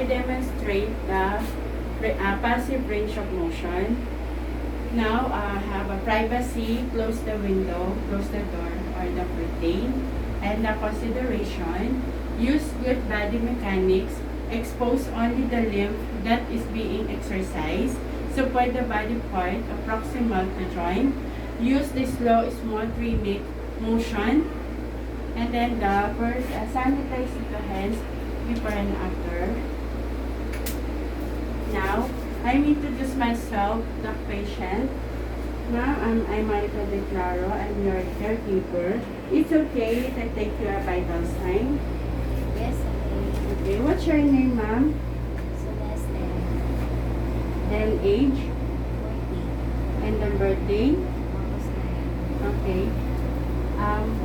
demonstrate the passive range of motion. Now, have a privacy, close the window, close the door or the curtain, and the consideration, use good body mechanics, expose only the limb that is being exercised, support the body part proximal to joint, use the slow, small rhythmic motion, and then the first, sanitize the hands before and after. Now, I introduce myself, the patient. Ma'am, I'm Marika De Claro. I'm your caregiver. It's okay if I take your vital sign. Yes, okay. Okay, what's your name, ma'am? Celeste. Then age 40. and the birthday. August 9. Okay.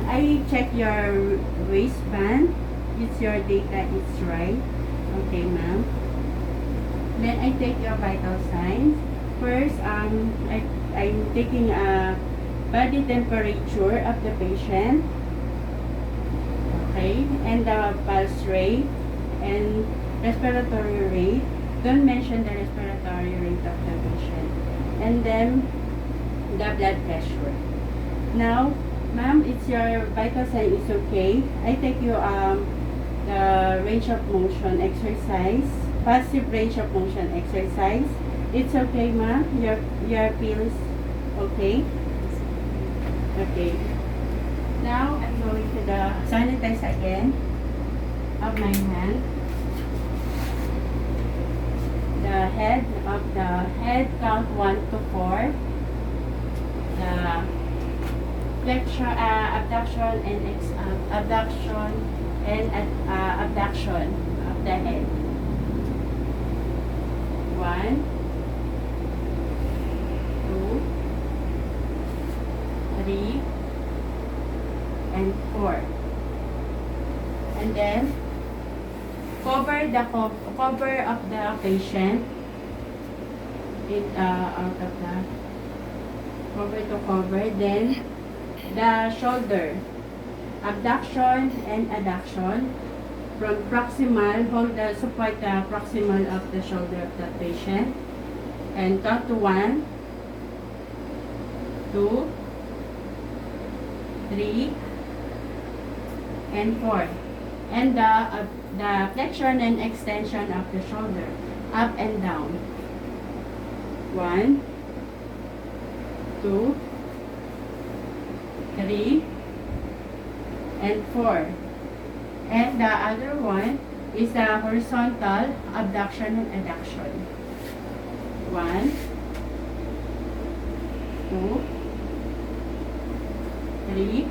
I check your waistband. It's your data, it's right. Okay, ma'am. Then I take your vital signs. First, I'm taking a body temperature of the patient. Okay, and the pulse rate and respiratory rate. Don't mention the respiratory rate of the patient. And then the blood pressure. Now, ma'am, it's your vital sign is okay. I take you the range of motion exercise, passive range of motion exercise. It's okay, ma'am. Your pills okay? Okay. Now I'm going to the sanitize again of my hand. The head count 1 to 4. The flexion, abduction and abduction of the head. 1, 2, 3, and 4. And then cover of the patient. Out of the cover to cover. Then the shoulder, abduction and adduction from proximal. Support the proximal of the shoulder of the patient, and count to 1, 2, 3, and 4. And the flexion and extension of the shoulder, up and down. 1, 2, 3, and 4. And the other one is the horizontal abduction and adduction. 1, 2, 3,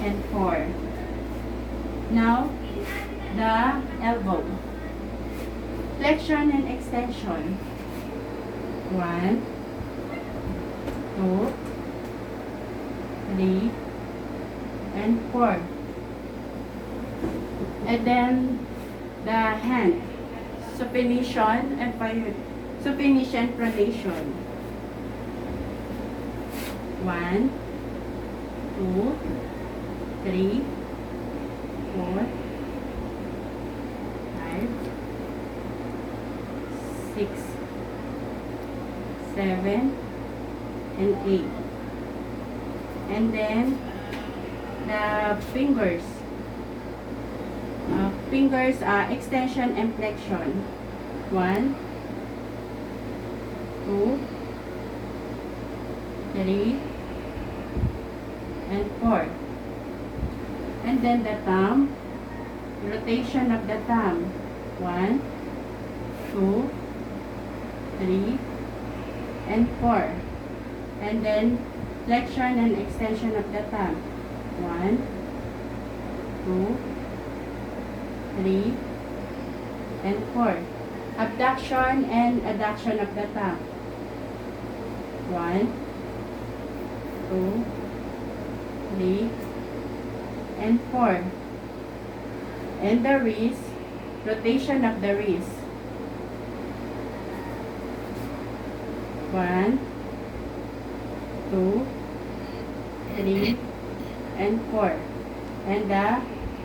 and 4. Now, the elbow. Flexion and extension. 1, 2, 3, and 4. And then the hand, supination and pronation. 1, 2, 3, 4, 5, 6, 7, and 8. And then the fingers. Extension and flexion. 1, 2, 3, and 4. And then the thumb, rotation of the thumb. 1, 2, 3, and 4. And then flexion and extension of the thumb. 1, 2, 3, and 4. Abduction and adduction of the thumb. 1, 2, 3, and 4. And the wrist, rotation of the wrist. 1, 2, 3, and 4. And the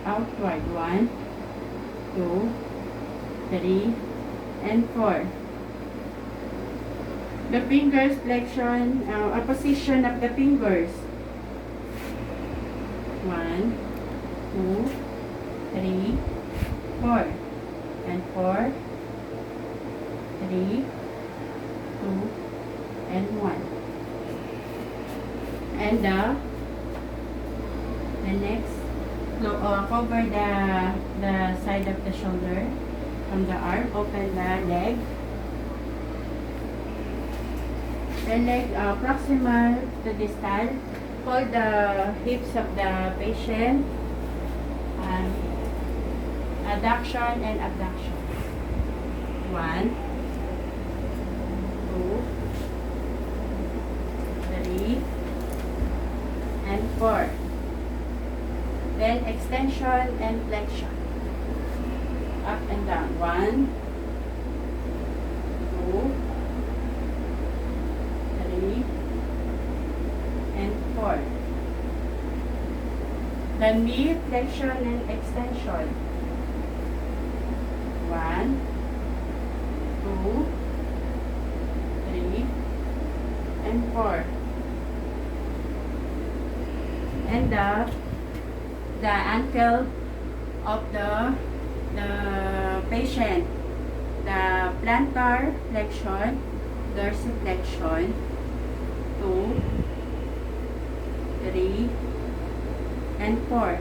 outward. 1, 2, 3, and 4. The fingers flexion, a position of the fingers. 1, 2, 3, 4. And 4, 3, 2, and 1. And the next, cover the side of the shoulder from the arm. Open the leg. The leg proximal to distal. Hold the hips of the patient. Adduction and abduction. 1, 2, 3, and 4. Then extension and flexion. Up and down. 1, 2, 3, and 4. Then knee flexion and extension. 1, 2, 3, and 4. And the ankle of the patient, the plantar flexion, dorsiflexion, 2, 3, and 4.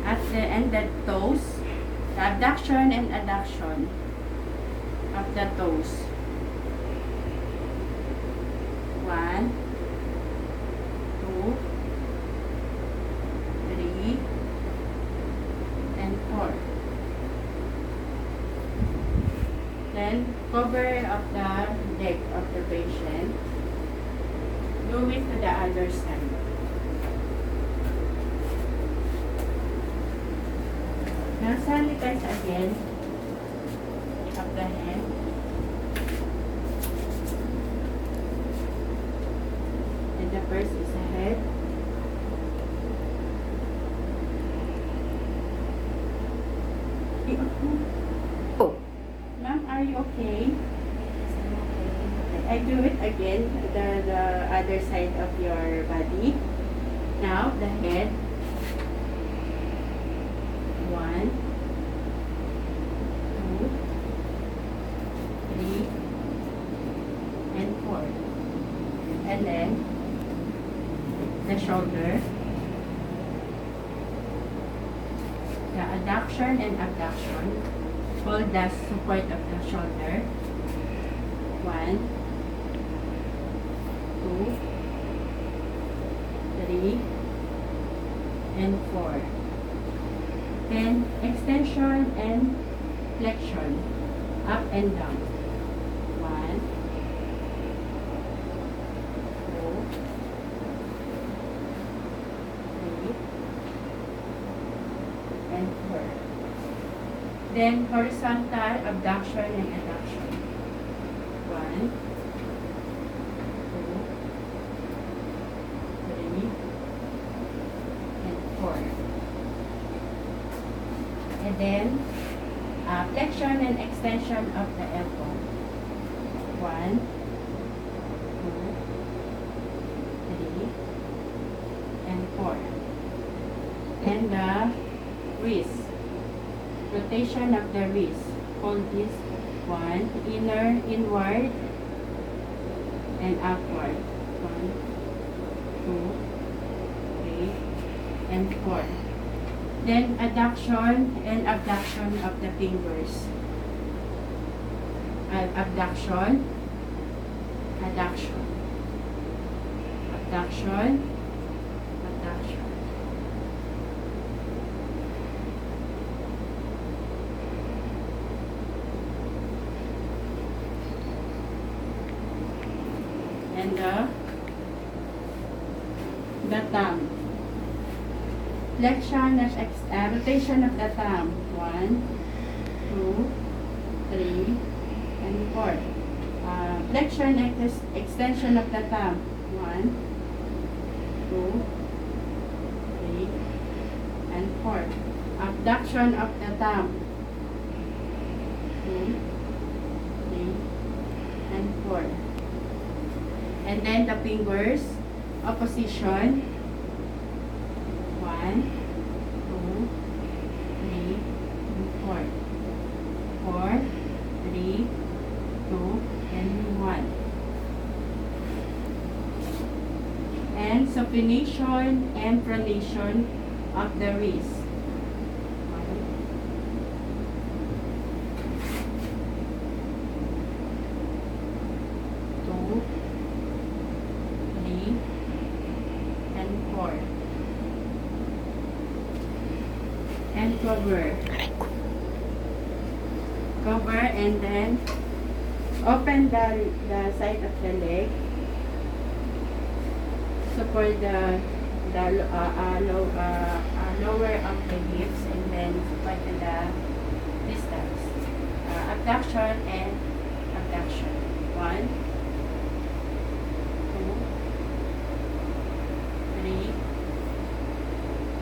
At the ended toes, the abduction and adduction of the toes. 1, 2, 3, and 4. Then cover of the leg of the patient. Do it to the other side. Now sanitize again of the hand. And the first is the head. Oh, ma'am, are you okay? I do it again, the other side of your body. Now, the head. 1, 2, 3, and 4. And then, the shoulder. The adduction and abduction. Hold the support of the shoulder. 1, 2, 3, and 4. Then extension and flexion, up and down. 1, 2, 3, and 4. Then horizontal abduction and adduction. 1, 2, 3, and 4. And then flexion and extension of the elbow. 1, 2, 3, and 4. And the wrist. Rotation of the wrist. Hold this 1, inward, and upward. 1, 2, 3, and 4. Then adduction and abduction of the fingers. Abduction, adduction, abduction, adduction. And the thumb. Flexion and rotation of the thumb. 1, 2, 3, and 4. Flexion and extension of the thumb. 1, 2, 3, and 4. Abduction of the thumb. 2, 3, and 4. And then the fingers, opposition. 1, 2, 3, and 4. 4, 3, 2, and 1. And supination and pronation of the wrist. 2, 3, and 4. And cover. Cover and then open the side of the leg. Support the lower of the hips and then support to the distance. Abduction and abduction. 1, 2, 3,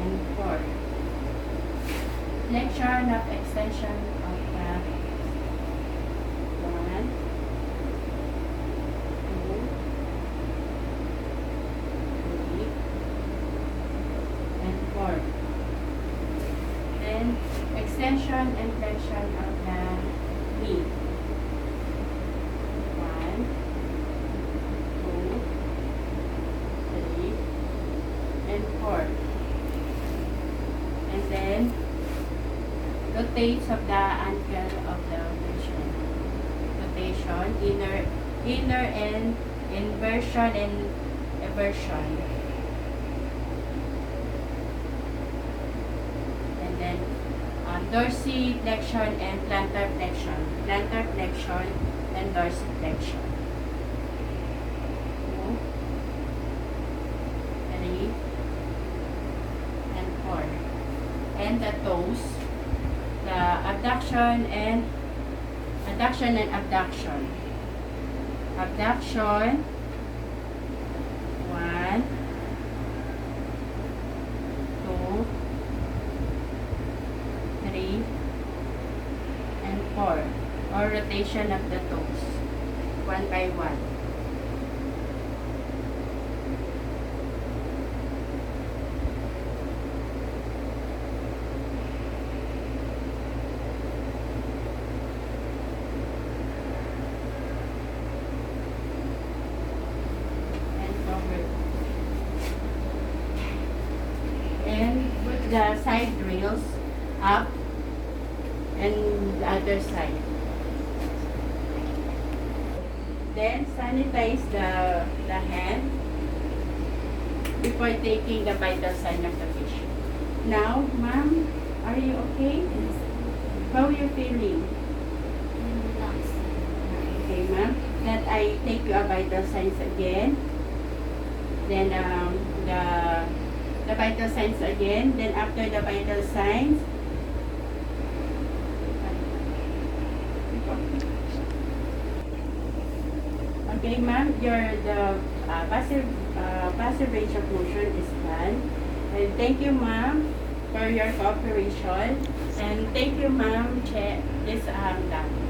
and 4. Flexion of extension of the 1, 2, 3, and 4. Then extension and flexion of the knee. 1, 2, 3, and 4. And then rotates of the ankle of the patient. Rotation, inner and inversion and eversion. And then dorsiflexion and plantar flexion. Plantar flexion and dorsiflexion. 2, 3, and 4. And the toes, the abduction and abduction. Abduction. 1, 2, 3, and 4. Or rotation of the toes. 1 by 1. And put the side rails up and the other side. Then sanitize the hand before taking the vital sign of the patient. Now, ma'am, are you okay? How are you feeling? Okay, ma'am. Then I take your vital signs again. Then the vital signs again. Then after the vital signs, okay, ma'am, the passive range of motion is done. And thank you, ma'am, for your cooperation. And thank you, ma'am. Check this done.